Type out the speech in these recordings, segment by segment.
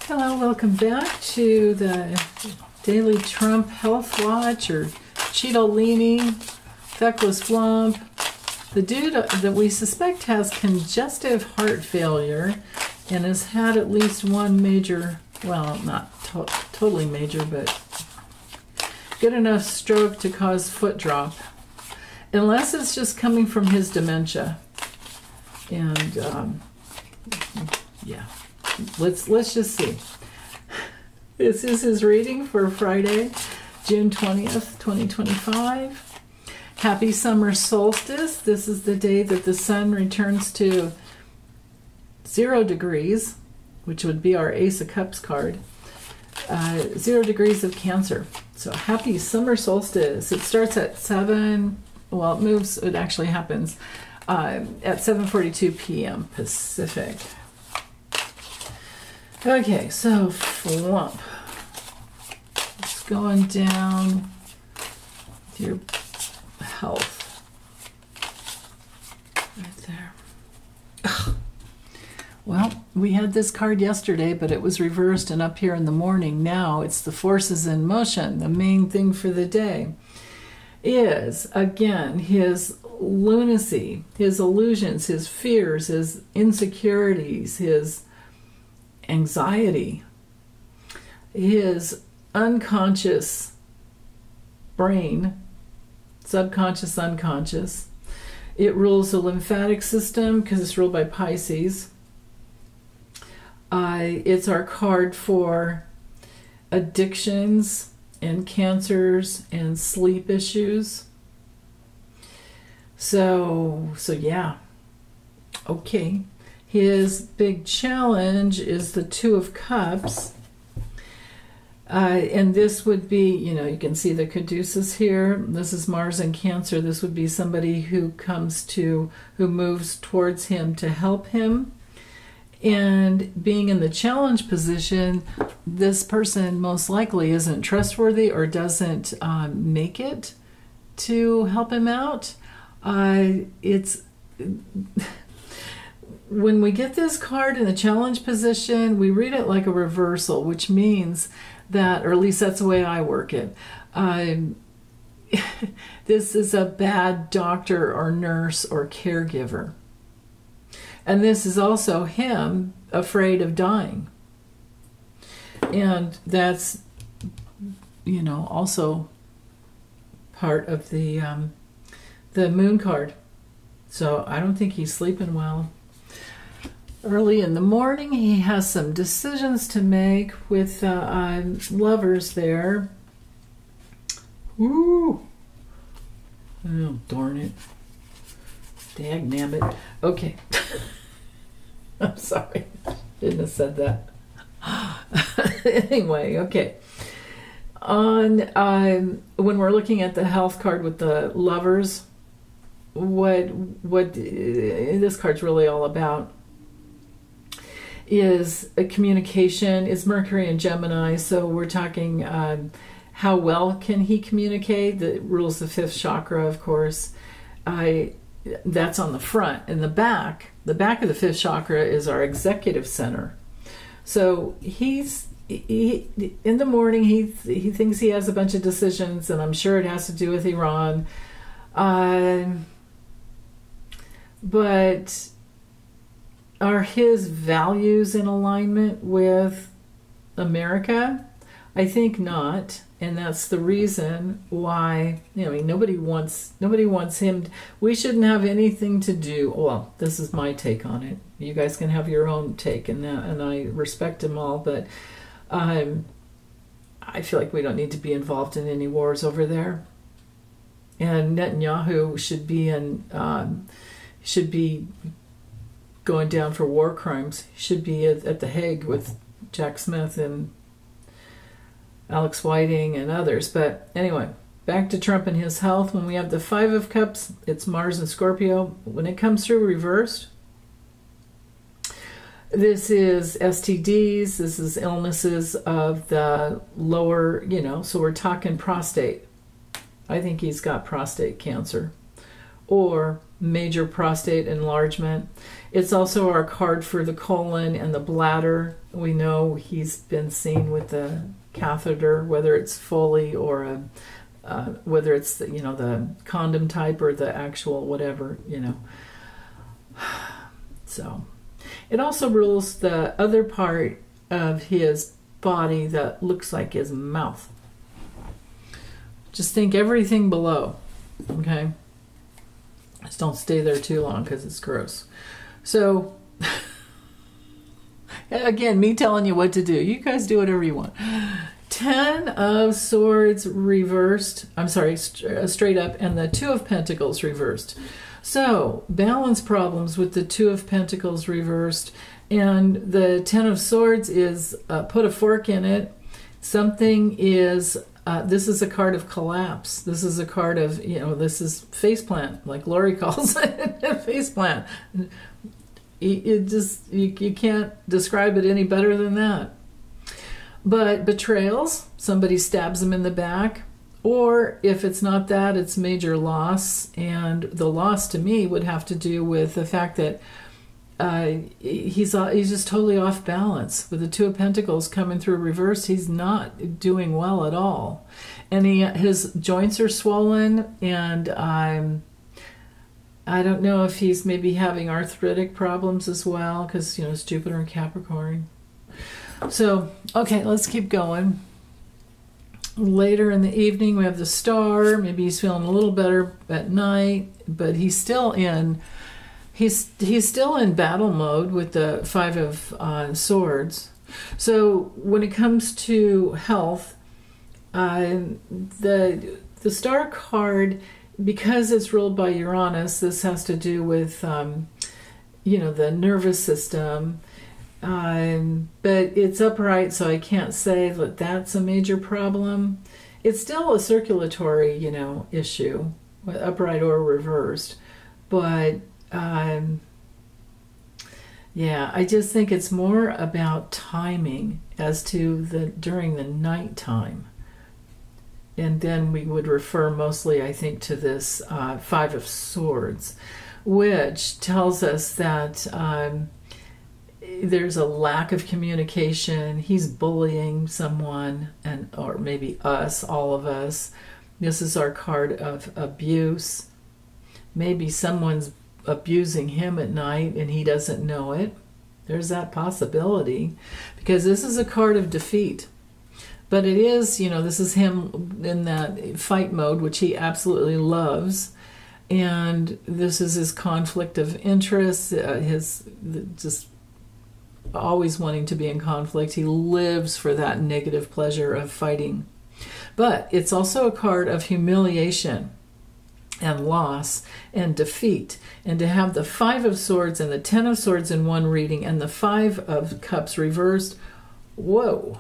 Hello, welcome back to the Daily Trump Health Watch, or Cheetolini, feckless flump. The dude that we suspect has congestive heart failure and has had at least one major, well, not totally major, but good enough stroke to cause foot drop. Unless it's just coming from his dementia. And, yeah. Let's just see. This is his reading for Friday, June 20th, 2025. Happy summer solstice. This is the day that the sun returns to 0 degrees, which would be our Ace of Cups card. 0 degrees of Cancer. So happy summer solstice. It starts at 7, well, it actually happens at 7:42 p.m. Pacific. Okay, so flump. It's going down to your health. Right there. Ugh. Well, we had this card yesterday, but it was reversed and up here in the morning. Now it's the forces in motion. The main thing for the day is, again, his lunacy, his illusions, his fears, his insecurities, his anxiety, his unconscious brain, subconscious, unconscious. It rules the lymphatic system because it's ruled by Pisces. It's our card for addictions and cancers and sleep issues. So yeah. Okay. His big challenge is the Two of Cups. And this would be, you can see the caduceus here. This is Mars in Cancer. This would be somebody who moves towards him to help him. And being in the challenge position, this person most likely isn't trustworthy or doesn't make it to help him out. When we get this card in the challenge position, we read it like a reversal, which means that, or at least that's the way I work it, this is a bad doctor or nurse or caregiver. And this is also him afraid of dying. And that's, also part of the moon card. So I don't think he's sleeping well. Early in the morning, he has some decisions to make with lovers there. Ooh. Oh, darn it. Dagnabbit. Okay. I'm sorry. Shouldn't have said that. Anyway, okay. When we're looking at the health card with the lovers, what this card's really all about is a communication. Is Mercury and Gemini, so we're talking how well can he communicate. That rules the 5th chakra, of course. That's on the front. And the back of the 5th chakra is our executive center. So he in the morning he thinks he has a bunch of decisions, and I'm sure it has to do with Iran. But are his values in alignment with America? I think not, and that's the reason why. Nobody wants him. We shouldn't have anything to do. Well, this is my take on it. You guys can have your own take, and I respect them all. But I feel like we don't need to be involved in any wars over there. And Netanyahu should be going down for war crimes. He should be at The Hague with Jack Smith and Alex Whiting and others. But anyway, back to Trump and his health. When we have the 5 of Cups, it's Mars and Scorpio. When it comes through reversed, this is STDs, this is illnesses of the lower, so we're talking prostate. I think he's got prostate cancer or major prostate enlargement. It's also our card for the colon and the bladder. We know he's been seen with the catheter, whether it's Foley or whether it's the, the condom type or the actual whatever, So it also rules the other part of his body that looks like his mouth. Just think everything below, okay? Just don't stay there too long because it's gross. So, again, me telling you what to do. You guys do whatever you want. 10 of Swords reversed. I'm sorry, straight up, and the 2 of Pentacles reversed. So, balance problems with the 2 of Pentacles reversed. And the 10 of Swords is put a fork in it. Something is... this is a card of collapse. This is a card of, this is faceplant, like Lori calls it, faceplant. You can't describe it any better than that. But betrayals, somebody stabs him in the back, or if it's not that, it's major loss. And the loss to me would have to do with the fact that he's just totally off balance. With the 2 of Pentacles coming through reverse, he's not doing well at all. And his joints are swollen, and I don't know if he's maybe having arthritic problems as well, because, it's Jupiter in Capricorn. So, okay, let's keep going. Later in the evening, we have the Star. Maybe he's feeling a little better at night, but he's still in battle mode with the 5 of Swords. So when it comes to health, the Star card, because it's ruled by Uranus, this has to do with the nervous system. But it's upright, so I can't say that that's a major problem. It's still a circulatory, issue, upright or reversed. But yeah, I just think it's more about timing as to during the nighttime. And then we would refer mostly, I think, to this 5 of Swords, which tells us that there's a lack of communication. He's bullying someone, or maybe us, all of us. This is our card of abuse. Maybe someone's abusing him at night and he doesn't know it. There's that possibility, because this is a card of defeat. But it is, this is him in that fight mode, which he absolutely loves. And this is his conflict of interest, his just always wanting to be in conflict. He lives for that negative pleasure of fighting. But it's also a card of humiliation and loss and defeat. And to have the 5 of Swords and the 10 of Swords in one reading and the 5 of Cups reversed, whoa.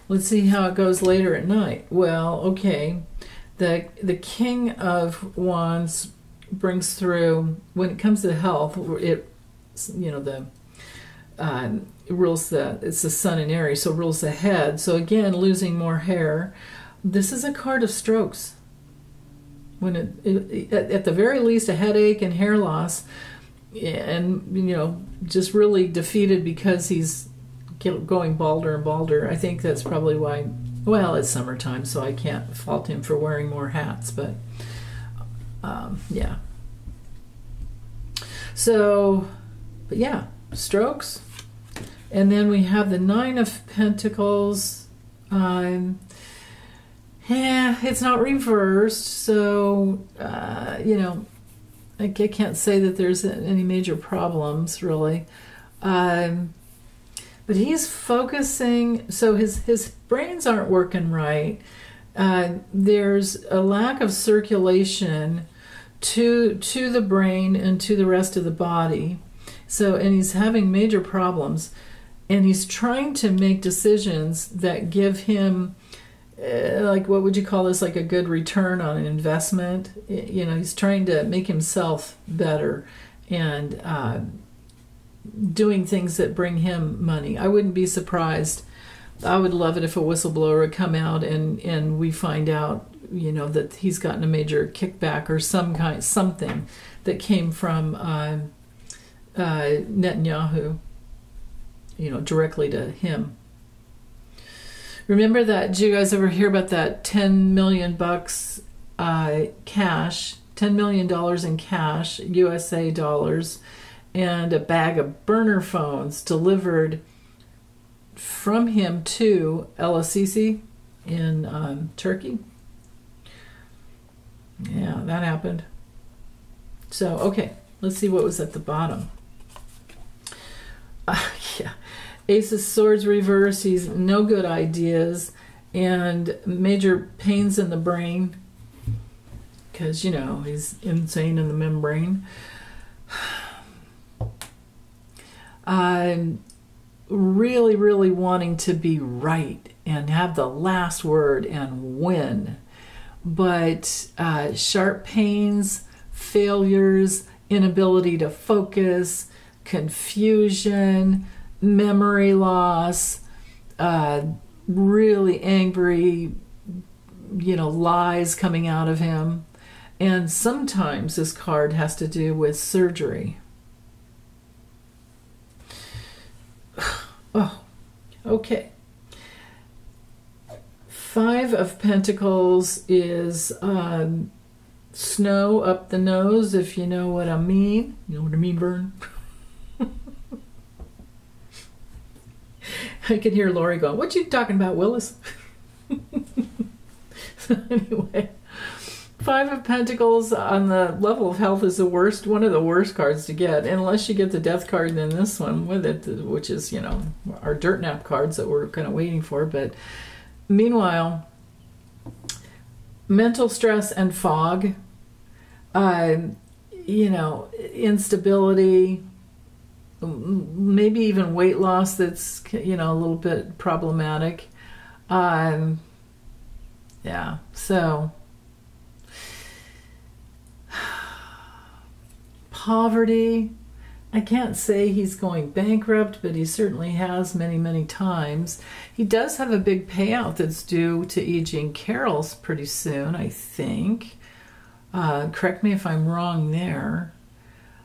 Let's see how it goes later at night. Well, okay, the King of Wands brings through, when it comes to health, it rules it's the Sun in Aries, so rules the head. So again, losing more hair. This is a card of strokes. When at the very least, a headache and hair loss, and just really defeated because he's going balder and balder. I think that's probably why. Well, it's summertime, so I can't fault him for wearing more hats, but yeah. So, but yeah, strokes. And then we have the 9 of Pentacles. It's not reversed, so, I can't say that there's any major problems, really. But he's focusing, so his brains aren't working right. There's a lack of circulation to the brain and to the rest of the body. So, and he's having major problems. And he's trying to make decisions that give him, like, what would you call this, like a good return on an investment? He's trying to make himself better and doing things that bring him money. I wouldn't be surprised. I would love it if a whistleblower would come out and we find out, that he's gotten a major kickback or something that came from Netanyahu, directly to him. Remember that? Did you guys ever hear about that $10 million cash, $10 million in cash, USA dollars, and a bag of burner phones delivered from him to El Sisi in Turkey? Yeah, that happened. So, okay, let's see what was at the bottom. Yeah. Ace of Swords reverse. He's no good ideas and major pains in the brain because, he's insane in the membrane. I'm really, really wanting to be right and have the last word and win. But sharp pains, failures, inability to focus, confusion, memory loss, really angry, lies coming out of him. And sometimes this card has to do with surgery. Oh, okay. 5 of Pentacles is snow up the nose, if you know what I mean. You know what I mean, Vern? I can hear Lori going, "What you talking about, Willis?" So anyway, 5 of Pentacles on the level of health is one of the worst cards to get, unless you get the Death card in this one with it, which is, our dirt nap cards that we're kind of waiting for. But meanwhile, mental stress and fog, instability, maybe even weight loss that's, a little bit problematic. Yeah, so poverty, I can't say he's going bankrupt, but he certainly has many, many times. He does have a big payout that's due to E. Jean Carroll's pretty soon, I think. Correct me if I'm wrong there.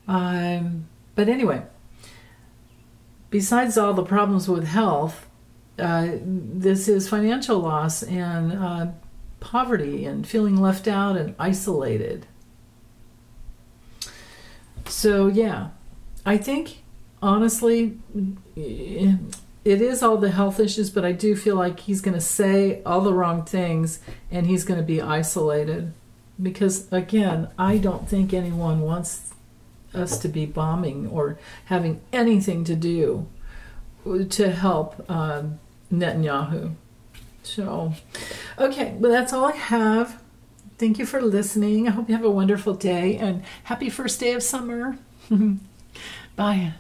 But anyway, besides all the problems with health, this is financial loss and poverty and feeling left out and isolated. So yeah, I think honestly it is all the health issues, but I do feel like he's going to say all the wrong things and he's going to be isolated. Because again, I don't think anyone wants us to be bombing or having anything to do to help Netanyahu. So, okay, well, that's all I have. Thank you for listening. I hope you have a wonderful day and happy first day of summer. Bye.